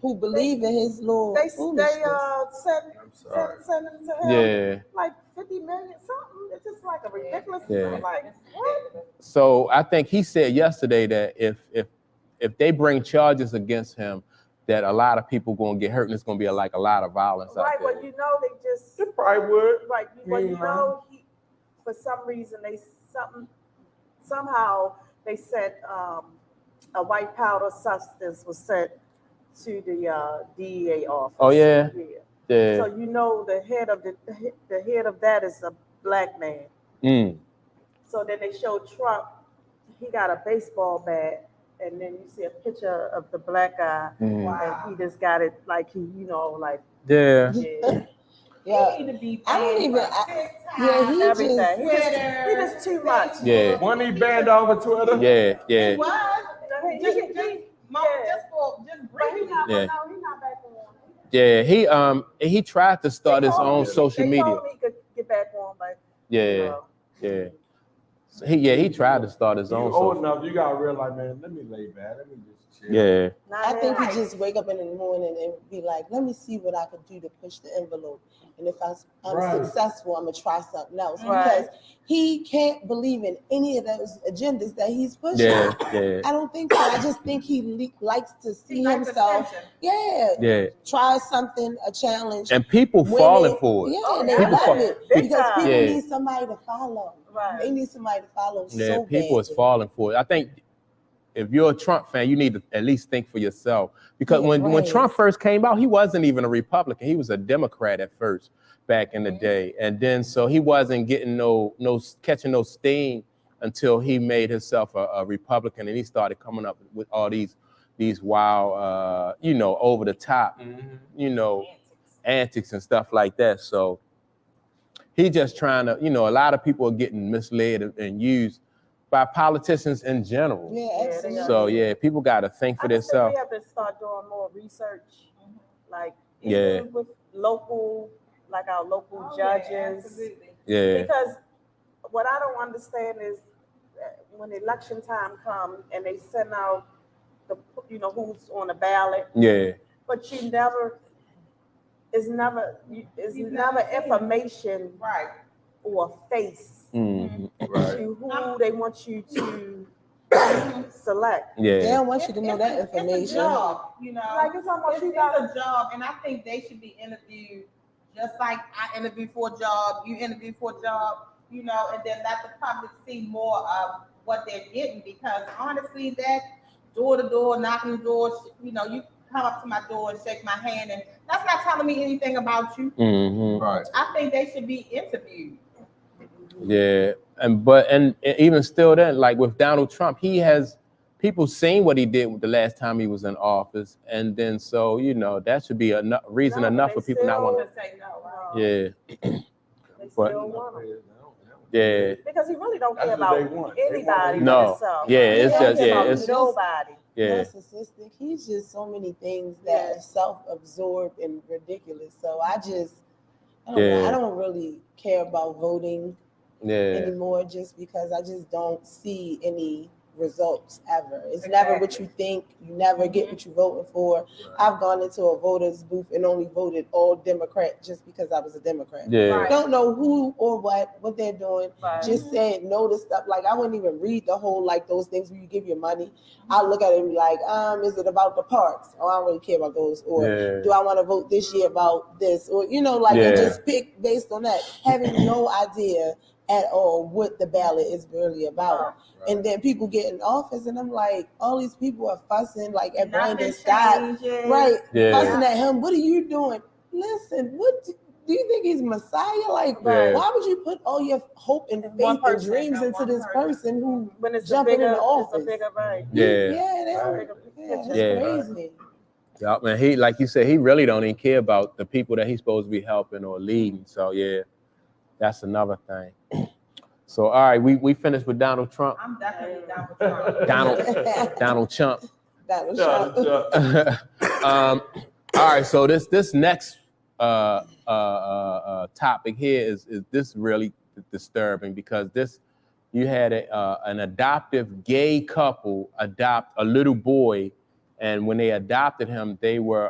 who believe in his little foolishness. send I'm sorry. to him Yeah. like 50 million something. It's just like a ridiculous. Yeah. Like what? So I think he said yesterday that if they bring charges against him, that a lot of people gonna get hurt and it's gonna be a lot of violence out Right. there. Well, you know they just It probably would. right. Well, you know he for some reason somehow they said a white powder substance was sent to the DEA office. Oh, yeah? Yeah. So you know the head of that is a black man. Mm. So then they showed Trump. He got a baseball bat, and then you see a picture of the black guy, Mm. and he just got it like he, like Yeah. yeah. Yeah, He need to be I don't even. Yeah, he everything. just. He just too much. Yeah. One he banned off of Twitter. Yeah, yeah. He was just But he briefly. not, Yeah. no, he not back on. Yeah, he tried to start his own social They media. told me he could get back on, but Yeah, yeah. So he tried to start his You own old social. enough, you gotta realize, man, let me lay back, let me just chill. Yeah, I think he just wake up in the morning and be like, let me see what I could do to push the envelope. And if I'm successful, I'm gonna try something else. Because he can't believe in any of those agendas that he's pushing. yeah. I don't think so. I just think he likes to see himself. Try something, a challenge. And people falling for it. Yeah, and they people love it. Because people Yeah. need somebody to follow. Right. They need somebody to follow Yeah, so people is badly. falling for it. I think if you're a Trump fan, you need to at least think for yourself. Because when Trump first came out, he wasn't even a Republican. He was a Democrat at first, back in the day. And then so he wasn't getting catching no steam until he made himself a Republican, and he started coming up with all these wild, over the top, antics and stuff like that. So he just trying to, a lot of people are getting misled and used by politicians in general. Yeah, absolutely. So people got to think for themselves. We have to start doing more research, like Yeah. with our local judges. Yeah. Because what I don't understand is when election time comes and they send out who's on the ballot. Yeah. But it's never information or a face to who they want you to select. Yeah. They don't want you to know that information. It's a job, Like it's almost it's a job, and I think they should be interviewed just like I interview for a job, you interview for a job, and then let the public see more of what they're getting. Because honestly, that door to door, knocking the doors, you come up to my door and shake my hand, and that's not telling me anything about you. Mm-hmm. Right. I think they should be interviewed. Yeah, and even still, then, like with Donald Trump, he has people seen what he did with the last time he was in office, and then so that should be enough reason enough for people not want to say no. Yeah. They still want him. Yeah. Because he really don't care That's what about they want. anybody. No. But himself. Yeah, He it's don't just care yeah, about it's nobody. yeah. Narcissistic. He's just so many things that are self-absorbed and ridiculous. So I don't know. I don't really care about voting anymore, just because I just don't see any results ever. It's never what you think. You never get what you're voting for. I've gone into a voter's booth and only voted all Democrat just because I was a Democrat. Yeah. Don't know who or what they're doing. Right. Just said no to stuff. Like I wouldn't even read the whole, like those things where you give your money. I'll look at it and be like, is it about the parks? Oh, I don't really care about those. Or do I want to vote this year about this? Or and just pick based on that, having no idea at all what the ballot is really about. Right. And then people get in office and I'm like, all these people are fussing like at Brandon Scott. Right. Yeah. Fussing at him. What are you doing? Listen, what do you think he's Messiah? Like, why would you put all your hope and faith and dreams into this person who jumping in the office? That's crazy. Yeah, man. He, like you said, he really don't even care about the people that he's supposed to be helping or leading. So that's another thing. So all right, we finished with Donald Trump. I'm definitely down with Trump. Donald Trump. Donald Trump. All right, so this next topic here is this really disturbing, because you had an adoptive gay couple adopt a little boy, and when they adopted him, they were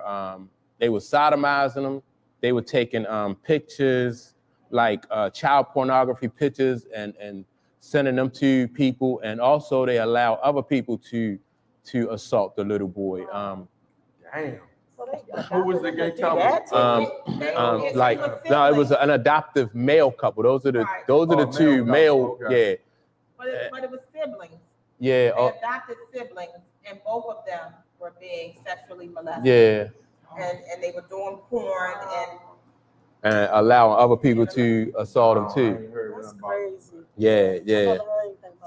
sodomizing him. They were taking pictures, like child pornography pictures, and sending them to people, and also they allow other people to assault the little boy. Damn. Who was the gay couple? It was an adoptive male couple. Those are the two male. Okay. But it was siblings. Yeah. They adopted siblings, and both of them were being sexually molested. Yeah. And they were doing porn and allowing other people to assault them too. That's crazy. Yeah.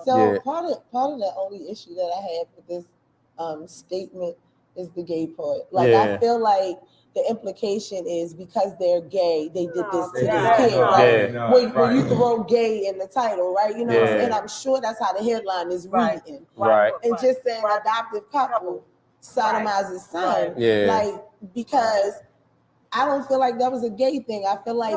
So part of the only issue that I have with this statement is the gay part. Like I feel like the implication is because they're gay, they did this to this Yeah. kid, right? Yeah. When you throw gay in the title, right? You know what I'm saying? I'm sure that's how the headline is reading. Right. And just saying adoptive couple sodomizes son. Yeah. Like, because I don't feel like that was a gay thing. I feel like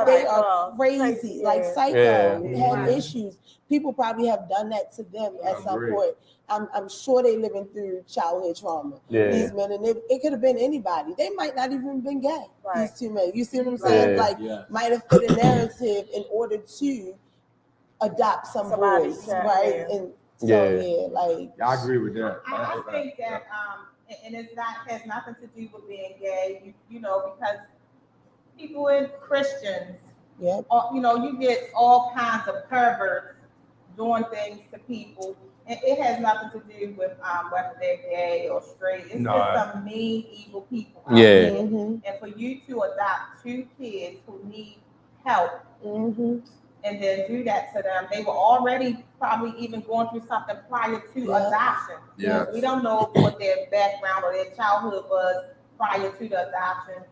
they are crazy, like psycho, have issues. People probably have done that to them at some point. I'm sure they living through childhood trauma. These men, and it could have been anybody. They might not even been gay. These two men. You see what I'm saying? Like, might have fit a narrative in order to adopt some boys, right? And so like I agree with that. I think that and it's not has nothing to do with being gay, you know, because people in Christians, you know, you get all kinds of perverts doing things to people. And it has nothing to do with whether they're gay or straight. It's just some mean, evil people. And for you to adopt two kids who need help and then do that to them, they were already probably even going through something prior to adoption. We don't know what their background or their childhood was prior to the adoption.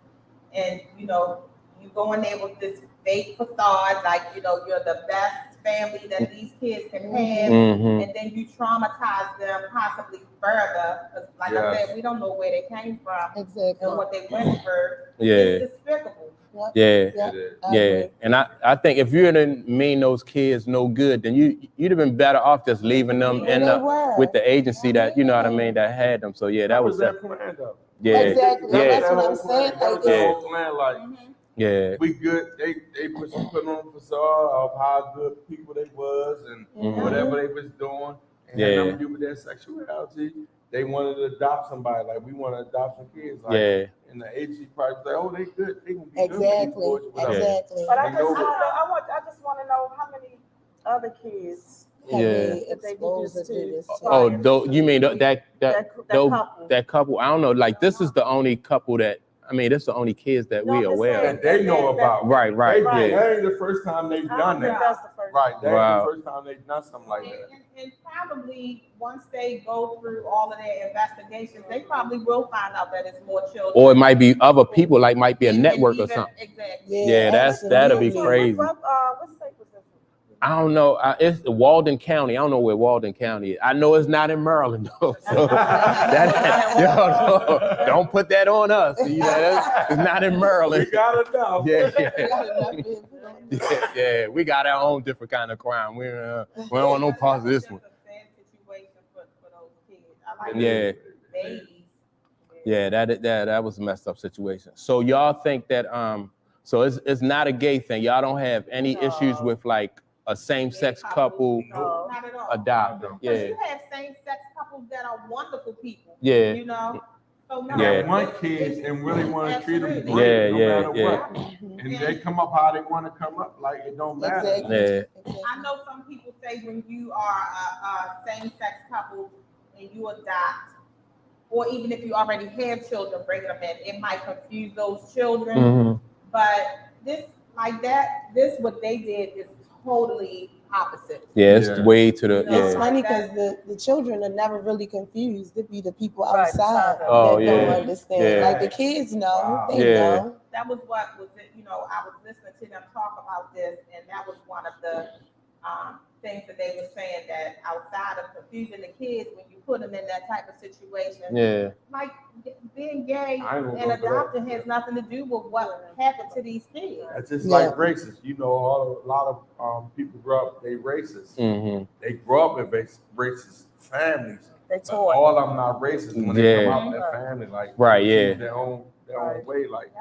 And, you know, you go in there with this fake facade, like, you know, you're the best family that these kids can have, and then you traumatize them possibly further. Because, like I said, we don't know where they came from and what they went through. It's despicable. And I think if you didn't mean those kids no good, then you'd have been better off just leaving them with the agency that, you know what I mean, that had them. So that was their plan though. Exactly. That's what I'm saying. We good. They put on a facade of how good people they was and whatever they was doing. And had nothing to do with their sexuality. They wanted to adopt somebody. Like, we want to adopt some kids. Like, and the agency probably was like, oh, they good. They gonna be good. But I just want to know how many other kids they exposed to this. You mean that couple? I don't know. Like, this is the only couple that, I mean, this is the only kids that we aware of. That they know about. Right. That ain't the first time they've done that. That's the first That ain't the first time they've done something like that. And probably once they go through all of their investigations, they probably will find out that it's more children. Or it might be other people, like might be a network or something. Exactly. That'll be crazy. What state was this? I don't know. It's Walden County. I don't know where Walden County is. I know it's not in Maryland though. So don't put that on us. You know, it's not in Maryland. We gotta know. We got our own different kind of crime. We don't want no parts of this one. That was a messed up situation. So y'all think that so it's not a gay thing. Y'all don't have any issues with like a same-sex couple adopting. You have same-sex couples that are wonderful people. You know. So one kid and really want to treat them great, no matter what. And they come up how they want to come up, like it don't matter. I know some people say when you are a same-sex couple and you adopt, or even if you already have children, bringing them in, it might confuse those children. But this what they did is totally opposite. It's way to the. It's funny because the children are never really confused. It be the people outside that don't understand. Like the kids know, they know. That was what was it. You know, I was listening to them talk about this, and that was one of the things that they were saying, that outside of confusing the kids, when you put them in that type of situation, like being gay and adopting has nothing to do with what happened to these kids. It's just like racist. You know, a lot of people grow up, they racist. They grow up in racist families. All of them not racist when they come out in their family, like their own way, like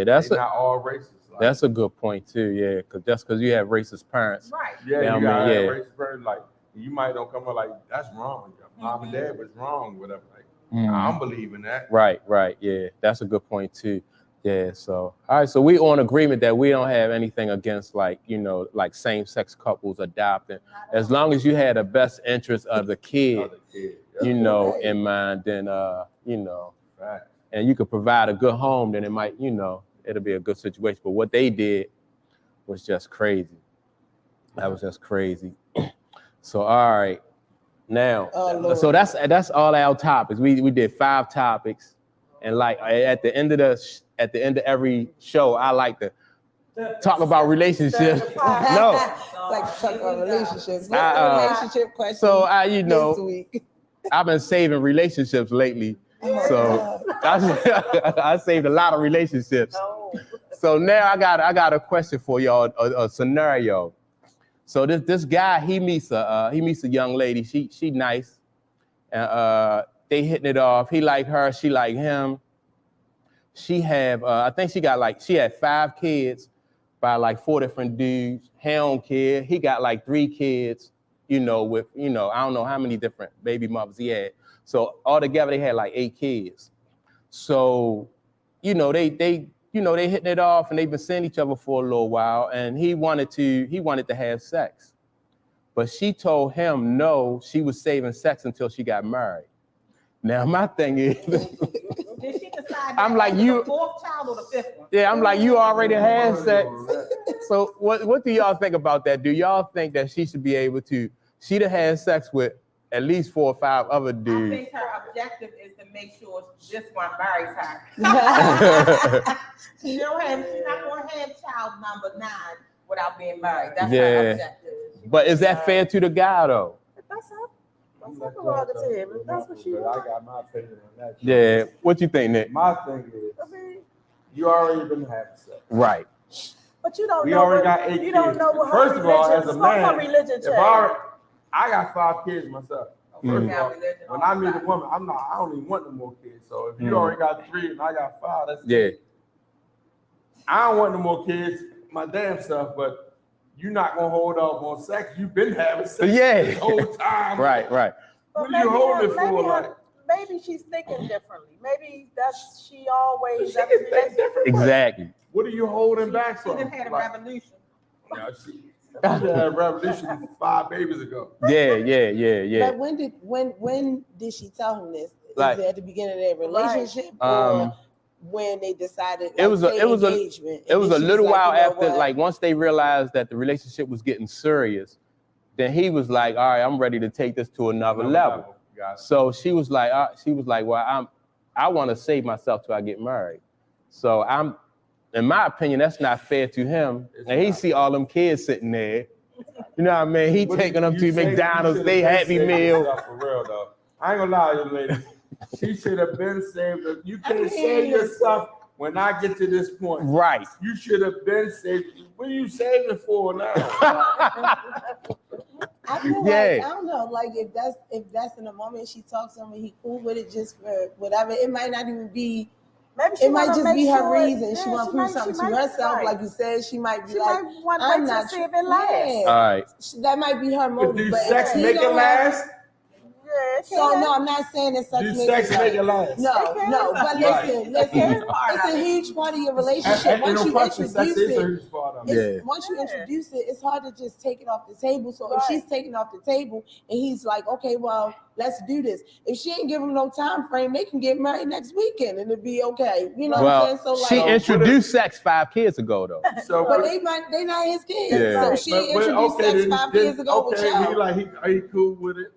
that's not all racist. That's a good point too, because you have racist parents. You got racist parents, like you might don't come up like that's wrong. Your mom and dad was wrong, whatever. Like I don't believe in that. Right, that's a good point too. So all right, so we on agreement that we don't have anything against like same-sex couples adopting, as long as you had the best interest of the kid, in mind, then and you could provide a good home, then it might, it'll be a good situation. But what they did was just crazy. That was just crazy. So all right, now, so that's all our topics. We did 5 topics. And like at the end of every show, I like to talk about relationships. No, like to talk about relationships. What's the relationship question? So this week? I've been saving relationships lately. So I saved a lot of relationships. So now I got a question for y'all, a scenario. So this guy, he meets a young lady. She nice, and they hitting it off. He like her, she like him. She have I think she had 5 kids by like 4 different dudes. He don't care. He got like 3 kids, with I don't know how many different baby mothers he had. So altogether they had like 8 kids. So, they hitting it off and they've been seeing each other for a little while, and he wanted to have sex. But she told him no, she was saving sex until she got married. Now my thing is did she decide I'm like the 4th child or the 5th one? Yeah, I'm like, you already had sex. So what do y'all think about that? Do y'all think that she should be able to, she'd have had sex with at least 4 or 5 other dudes? I think her objective is to make sure this one marries her. She's not going to have child number 9 without being married. That's her objective. But is that fair to the guy though? That's her prerogative. That's what she wants. I got my opinion on that. Yeah. What you think, Nick? My thing is, you already been having sex. Right. But you don't we know. already got 8 kids. You don't know what First of all, as a man, I got 5 kids myself. First of all, when I meet a woman, I don't even want no more kids. So if you already got 3 and I got 5, that's good. I don't want no more kids, my damn self, but you're not gonna hold off on sex. You've been having sex this whole time. Right. But what are you holding it for? Maybe she's thinking differently. Maybe she always. She can think differently. Exactly. What are you holding back from? She had a revolution. Yeah, she had a revolution 5 babies ago. Yeah. But when did she tell him this? Is it at the beginning of their relationship or when they decided? It was a little while after, like once they realized that the relationship was getting serious, then he was like, all right, I'm ready to take this to another level. So she was like, well, I want to save myself till I get married. So in my opinion, that's not fair to him. And he see all them kids sitting there. You know what I mean? He taking them to McDonald's, they Happy Meal. For real though, I ain't gonna lie to you, ladies. She should have been saved. You can't save yourself when I get to this point. Right. You should have been saved. What are you saving for now? I feel like, I don't know, like if that's in the moment she talks to him and he cool with it just for whatever, it might not even be. It might just be her reason. She want to prove something to herself, like you said. She might be like, I'm not sure. All right. That might be her motive. Do sex make it last? So no, I'm not saying that sex make it last. No, but listen, it's a huge part of your relationship. Once you introduce it, it's hard to just take it off the table. So if she's taking it off the table and he's like, okay, well, let's do this. If she ain't give him no time frame, they can get married next weekend and it'll be okay. You know what I'm saying? So like, she introduced sex 5 kids ago though. So, but they not his kids. Yeah. So she introduced sex 5 years ago with y'all. Are you cool with it?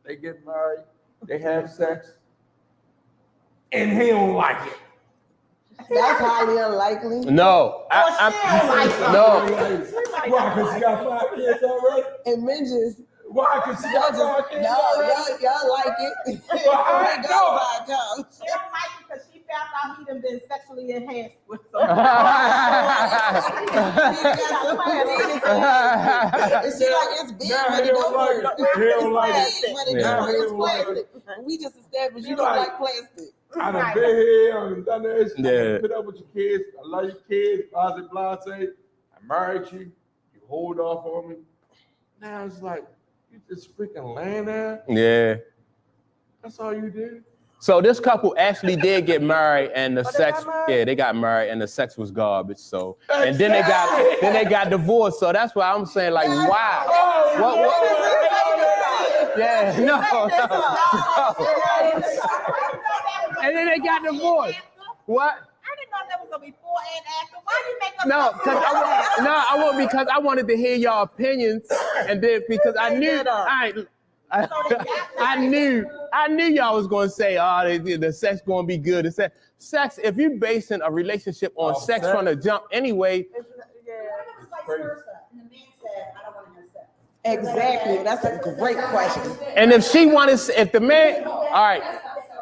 They get married, they have sex, and he don't like it. That's highly unlikely. No, no. Why? Because she got 5 kids already. And men just. Why? Because she got 5 kids already. Y'all like it. Well, I know. She don't like it because she found out he done been sexually enhanced with someone. It's like it's big, but it don't work. He don't like it. We just established you don't like plastic. I done been here, I done done this. I put up with your kids. I love your kids. Blase. I married you. You hold off on me. Now it's like you just freaking laying there. Yeah. That's all you did. So this couple actually did get married, and the sex, they got married, and the sex was garbage. So, and then they got divorced. So that's why I'm saying, like, wow. Yeah, no. And then they got divorced. What? I didn't know that was gonna be before and after. Why did you make us? I want because I wanted to hear y'all opinions, and then because I knew. I knew y'all was gonna say, the sex gonna be good. It's sex. If you basing a relationship on sex from the jump, anyway. Exactly. That's a great question. And if she wanted, if the man, all right,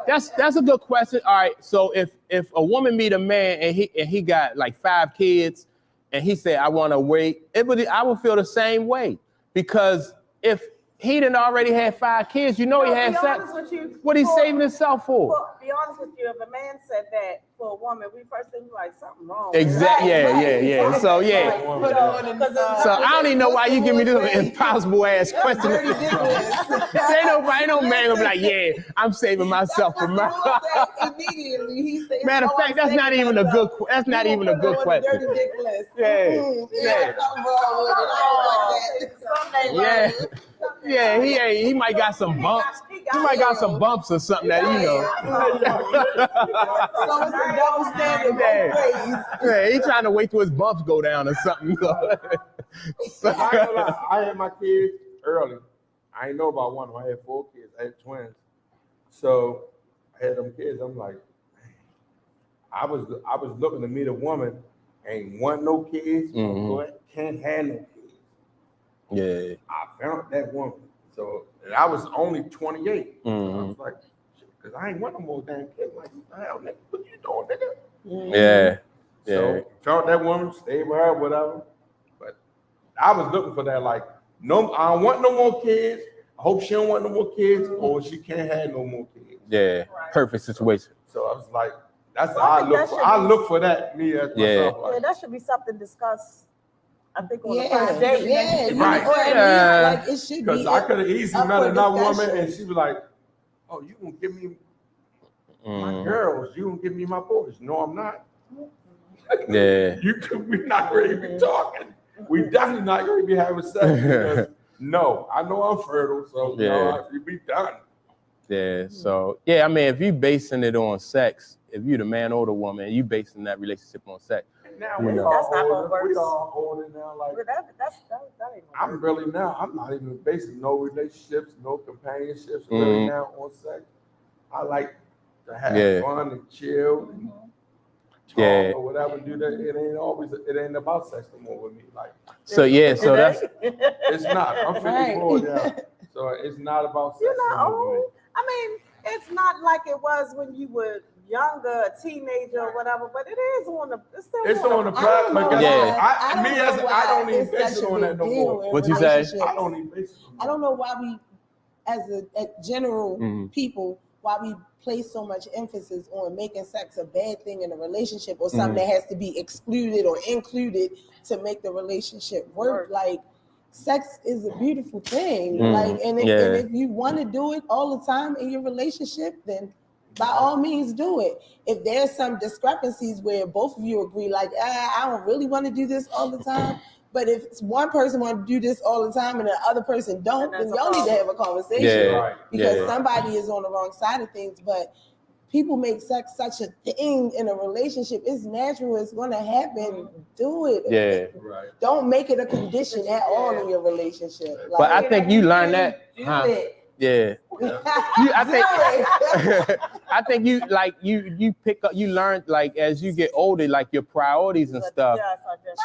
that's a good question. All right, so if a woman meet a man and he got like 5 kids, and he said, I want to wait, I would feel the same way, because if he didn't already have 5 kids, you know he had sex. What he's saving himself for? Well, be honest with you, if a man said that for a woman, we first think like something wrong. Exactly. Yeah. So yeah. So I don't even know why you give me this impossible ass question. Ain't no man gonna be like, yeah, I'm saving myself for my. Matter of fact, that's not even a good. That's not even a good question. Yeah, he might got some bumps. He might got some bumps or something that you know. So it's a double standard. Yeah, he trying to wait till his bumps go down or something. I had my kids early. I didn't know about one of them. I had 4 kids. I had twins. So I had them kids. I'm like, I was looking to meet a woman, ain't want no kids, can't have no kids. Yeah. I found that woman. So and I was only 28. I was like, because I ain't want no more damn kids. Like, what the hell, nigga? What you doing, nigga? Yeah. So found that woman, stayed with her, whatever. But I was looking for that, like, no, I don't want no more kids. I hope she don't want no more kids, or she can't have no more kids. Yeah. Perfect situation. So I was like, that's what I look for. I look for that, me as myself. Like, yeah, that should be something discussed. I think on the first date. Right. Like it should be. Because I could have easily met another woman and she was like, oh, you gonna give me my girls, you gonna give me my boys. No, I'm not. Yeah. We're not ready to be talking. We definitely not going to be having sex because no, I know I'm fertile, so you be done. Yeah. So I mean, if you basing it on sex, if you the man or the woman, you basing that relationship on sex. Now that's not gonna work. We all older now. Like that ain't I'm really now. I'm not even basing no relationships, no companionships really now on sex. I like to have fun and chill and talk or whatever. Do that. It ain't about sex no more with me. Like so that's it's not. I'm 54 now, so it's not about sex. You're not no more old. I mean, it's not like it was when you were younger, a teenager or whatever, but it is on the. It's on the platform. I don't even base it on that no more. What you say? I don't even base it on that. I don't know why we, as general people, why we place so much emphasis on making sex a bad thing in a relationship or something that has to be excluded or included to make the relationship work. Like, sex is a beautiful thing. Like, and if you want to do it all the time in your relationship, then by all means do it. If there's some discrepancies where both of you agree, like, I don't really want to do this all the time, but if one person want to do this all the time and the other person don't, then y'all need to have a conversation because somebody is on the wrong side of things. But people make sex such a thing in a relationship. It's natural. It's going to happen. Do it. Don't make it a condition at all in your relationship. Like, but I think you learn that. Yeah. I think you pick up, you learn, like, as you get older, like your priorities and stuff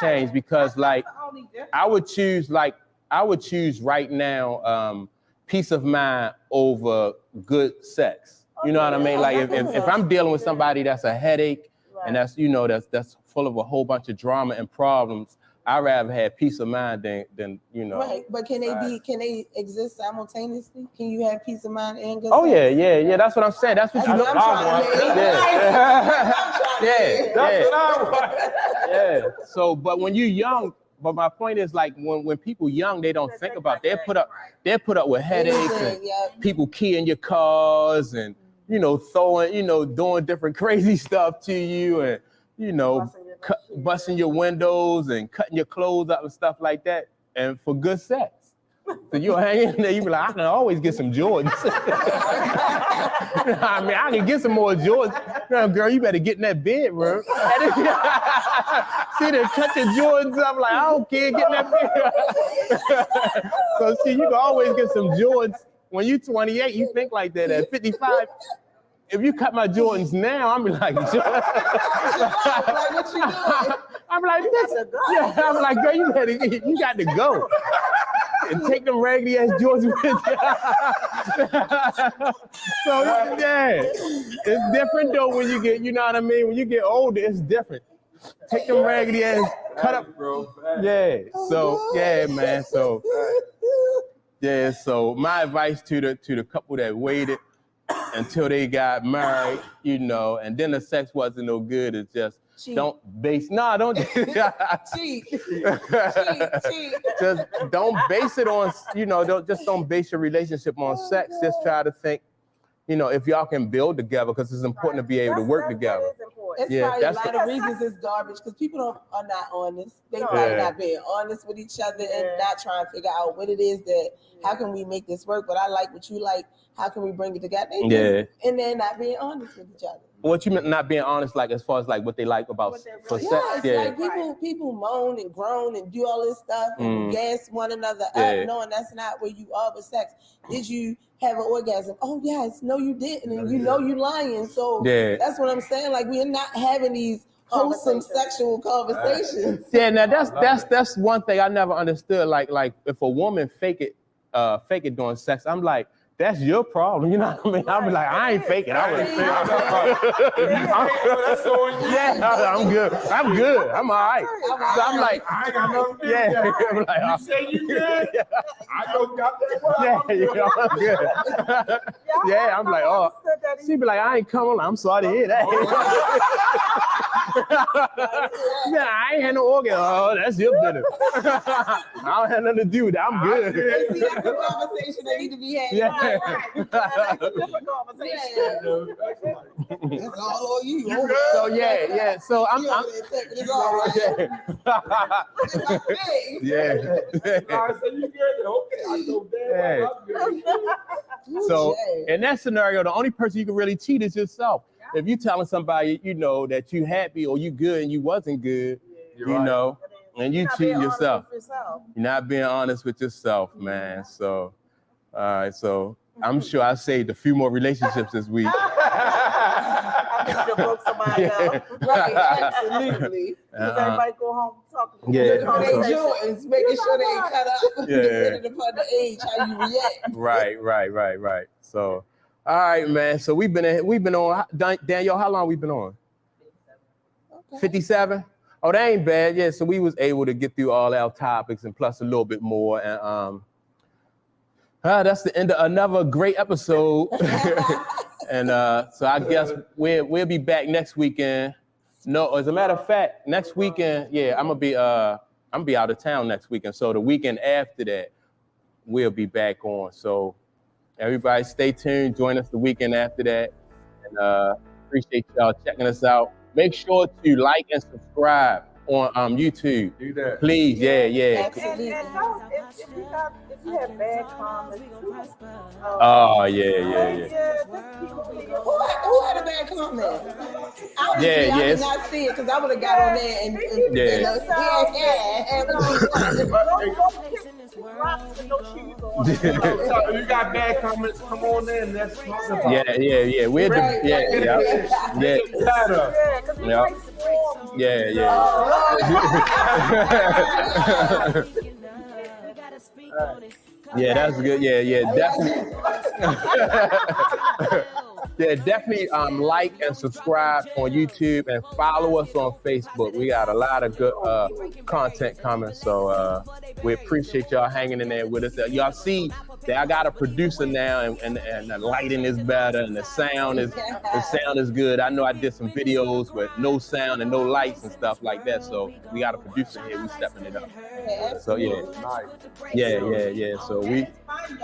change, because like I would choose right now peace of mind over good sex. You know what I mean? Like if I'm dealing with somebody that's a headache and that's that's full of a whole bunch of drama and problems, I'd rather have peace of mind than Right, but can they exist simultaneously? Can you have peace of mind and good sex? Yeah. That's what I'm saying. That's what That's what I'm saying. So, but when you're young, but my point is, like, when people young, they don't think about it. They're put up with headaches and people keying your cars and throwing, doing different crazy stuff to you and busting your windows and cutting your clothes up and stuff like that, and for good sex. So you'll hang in there, you be like, I can always get some Jordans. I mean, I can get some more Jordans. Girl, you better get in that bed, bro. See, they cut your Jordans up, like, I don't care, get in that bed. So see, you can always get some Jordans. when you 28, you think like that. At 55, if you cut my Jordans now, I'm like, like what you doing? I'm like, yeah, I'm like, girl, you got to go. And take them raggedy ass Jordans with you. So yeah, it's different though when you get, you know what I mean? When you get older, it's different. Take them raggedy ass, cut up, bro. Yeah. So yeah, man. So yeah. So my advice to the couple that waited until they got married, you know, and then the sex wasn't no good. It's just don't base. No, don't cheat. Just don't base it on, you know. Don't base your relationship on sex. Just try to think, you know, if y'all can build together, because it's important to be able to work together. It's probably a lot of reasons it's garbage because people are not honest. They probably not being honest with each other and not trying to figure out what it is that, how can we make this work? But I like what you like. How can we bring it together? And then not being honest with each other. What you mean not being honest, like as far as like what they like about for sex? Like people moan and groan and do all this stuff and gas one another up, knowing that's not where you are with sex. Did you have an orgasm? Oh yes, no you didn't, and you know you lying. So that's what I'm saying. Like we're not having these wholesome sexual conversations. Yeah, now that's one thing I never understood. Like if a woman fake it during sex, I'm like, that's your problem, you know what I mean? I'll be like, I ain't faking. I wouldn't fake it. I'm good. I'm all right. So I'm like, I ain't got nothing to do. I'm like, you say you good? I don't got that. I'm good. I'm like, oh. She be like, I ain't coming. I'm sorry to hear that. I ain't had no organ. Oh, that's your business. I don't have nothing to do with that. I'm good. See, that's a conversation that need to be had. That's different conversation. That's all on you. So So I'm it's all right. So you good? Okay, I know that. So in that scenario, the only person you can really cheat is yourself. If you telling somebody, you know, that you happy or you good and you wasn't good, you know, and you cheating yourself. You're not being honest with yourself, man. So, all right. So I'm sure I saved a few more relationships this week. You broke somebody up. Right, absolutely. Everybody go home talking. They Jordans, making sure they ain't cut up. Depending upon the age, how you react. Right. So, all right, man. So we've been on. Daniel, how long we been on? 57. Oh, that ain't bad. Yeah. So we was able to get through all our topics and plus a little bit more. And that's the end of another great episode. And so I guess we'll be back next weekend. No, as a matter of fact, next weekend, I'm gonna be out of town next weekend. So the weekend after that, we'll be back on. So everybody stay tuned, join us the weekend after that. And appreciate y'all checking us out. Make sure to like and subscribe on YouTube. Do that. Please, Absolutely. And if you have bad comments, Oh, Who had a bad comment? I did not see it because I would have got on there and So if you got bad comments, come on in. Let's talk about it. We're that's good. Definitely like and subscribe on YouTube and follow us on Facebook. We got a lot of good content coming, so we appreciate y'all hanging in there with us. Y'all see that I got a producer now, and the lighting is better, and the sound is good. I know I did some videos with no sound and no lights and stuff like that, so we got a producer here. We stepping it up. So So we fun.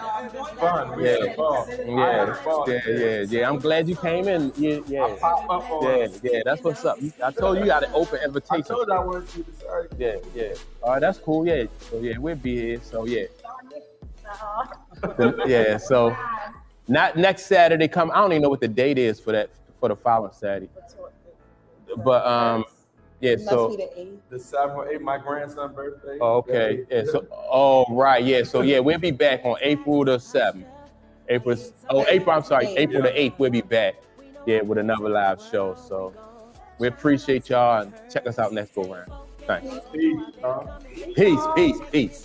I'm glad you came in. That's what's up. I told you got an open invitation. I told you I wanted you to start. All right, that's cool. So we'll be here. So so not next Saturday. I don't even know what the date is for the following Saturday. But so the 7th or 8th, my grandson's birthday. Okay. So we'll be back on April the 7th. April, I'm sorry, April the 8th, we'll be back, with another live show. So we appreciate y'all and check us out next go round. Thanks. Peace, Peace, peace, peace.